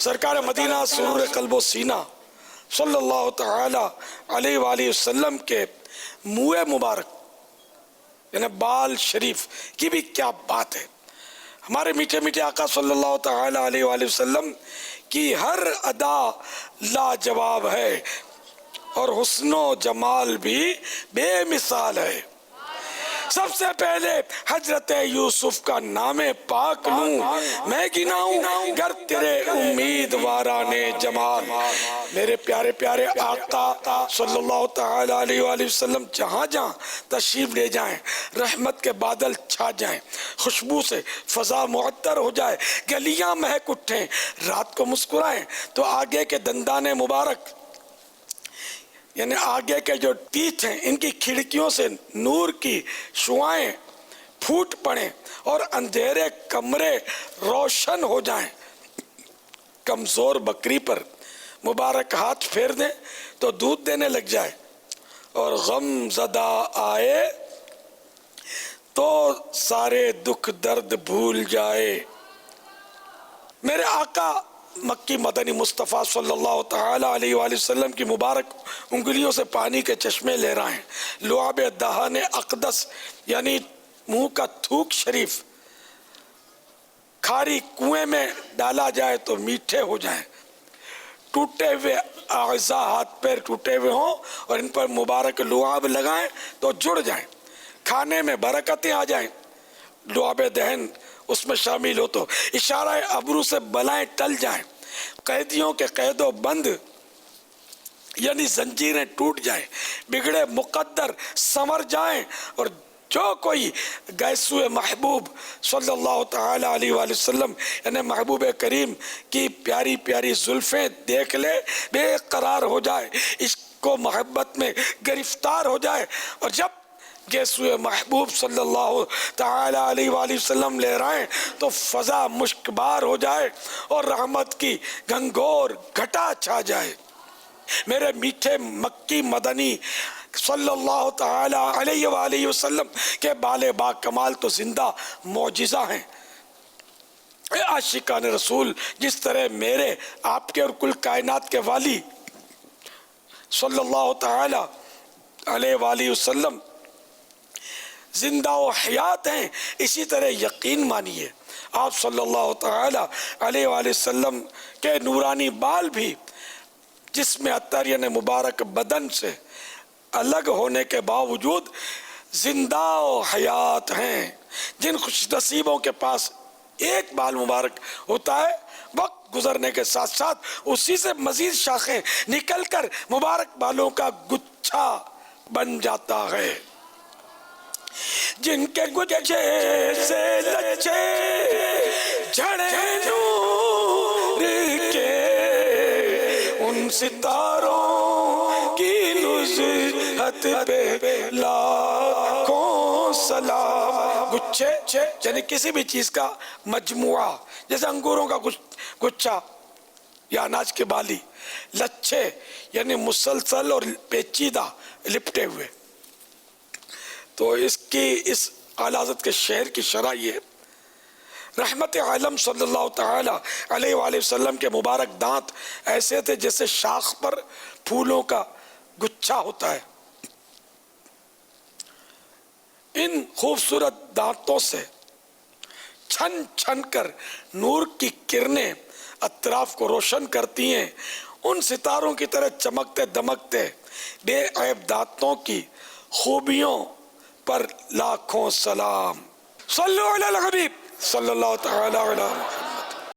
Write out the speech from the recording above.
سرکار مدینہ سرور قلب و سینہ صلی اللہ تعالی علیہ وآلہ وسلم کے منہ مبارک یعنی بال شریف کی بھی کیا بات ہے۔ ہمارے میٹھے میٹھے آقا صلی اللہ تعالی علیہ وآلہ وسلم کی ہر ادا لاجواب ہے اور حسن و جمال بھی بے مثال ہے۔ سب سے پہلے حضرت یوسف کا نام پاک لوں میں گناؤں گر تیرے امیدواران جمال۔ میرے پیارے پیارے آقا صلی اللہ تعالی علیہ وآلہ وسلم جہاں جہاں تشریف لے جائیں رحمت کے بادل چھا جائیں، خوشبو سے فضا معطر ہو جائے، گلیاں مہک اٹھیں، رات کو مسکرائیں تو آگے کے دندان مبارک یعنی آگے کے جو تیت ہیں ان کی کھڑکیوں سے نور کی شعائیں پھوٹ پڑیں اور اندھیرے کمرے روشن ہو جائیں۔ کمزور بکری پر مبارک ہاتھ پھیر دیں تو دودھ دینے لگ جائے، اور غم زدہ آئے تو سارے دکھ درد بھول جائے۔ میرے آقا مکی مدنی مصطفیٰ صلی اللہ تعالی علیہ وآلہ وسلم کی مبارک انگلیوں سے پانی کے چشمے لے رہے ہیں۔ لعاب دہان اقدس یعنی منہ کا تھوک شریف کھاری کنویں میں ڈالا جائے تو میٹھے ہو جائیں، ٹوٹے ہوئے اعضاء ہاتھ پیر ٹوٹے ہوئے ہوں اور ان پر مبارک لعاب لگائیں تو جڑ جائیں، کھانے میں برکتیں آ جائیں۔ لعاب دہن اس میں شامل ہو تو اشارہ ابرو سے بلائیں ٹل جائیں، قیدیوں کے قید و بند یعنی زنجیریں ٹوٹ جائیں، بگڑے مقدر سنور جائیں، اور جو کوئی گیسو محبوب صلی اللہ تعالی علیہ وآلہ وسلم یعنی محبوب کریم کی پیاری پیاری زلفیں دیکھ لے بے قرار ہو جائے، عشق کو محبت میں گرفتار ہو جائے، اور جب گیسو محبوب صلی اللہ تعالی علیہ وآلہ وسلم لے رہے تو فضا مشکبار ہو جائے اور رحمت کی گھنگور گھٹا چھا جائے۔ میرے میٹھے مکی مدنی صلی اللہ تعالی علیہ وآلہ وسلم کے بال با کمال تو زندہ معجزہ ہیں۔ اے عاشقان رسول، جس طرح میرے آپ کے اور کل کائنات کے والی صلی اللہ تعالی علیہ وآلہ وسلم زندہ و حیات ہیں، اسی طرح یقین مانیے آپ صلی اللہ تعالی علیہ وآلہ وسلم کے نورانی بال بھی جسم اطہر یعنی مبارک بدن سے الگ ہونے کے باوجود زندہ و حیات ہیں۔ جن خوش نصیبوں کے پاس ایک بال مبارک ہوتا ہے، وقت گزرنے کے ساتھ ساتھ اسی سے مزید شاخیں نکل کر مبارک بالوں کا گچھا بن جاتا ہے۔ جن کے گچھے سے لچھے جھڑے نور کے، ان ستاروں کی نزہت پہ لاکھوں سلام۔ گچھے یعنی کسی بھی چیز کا مجموعہ، جیسے انگوروں کا گچھا یا اناج کی بالی، لچھے یعنی مسلسل اور پیچیدہ لپٹے ہوئے۔ تو اس اعلی حضرت کے شعر کی شرح یہ ہے، رحمت عالم صلی اللہ تعالی علیہ وآلہ وسلم کے مبارک دانت ایسے تھے جیسے شاخ پر پھولوں کا گچھا ہوتا ہے۔ ان خوبصورت دانتوں سے چھن چھن کر نور کی کرنیں اطراف کو روشن کرتی ہیں۔ ان ستاروں کی طرح چمکتے دمکتے بے عیب دانتوں کی خوبیوں پر لاکھوں سلام۔ صلو علی الحبیب صلی اللہ تعالی علیہ وسلم۔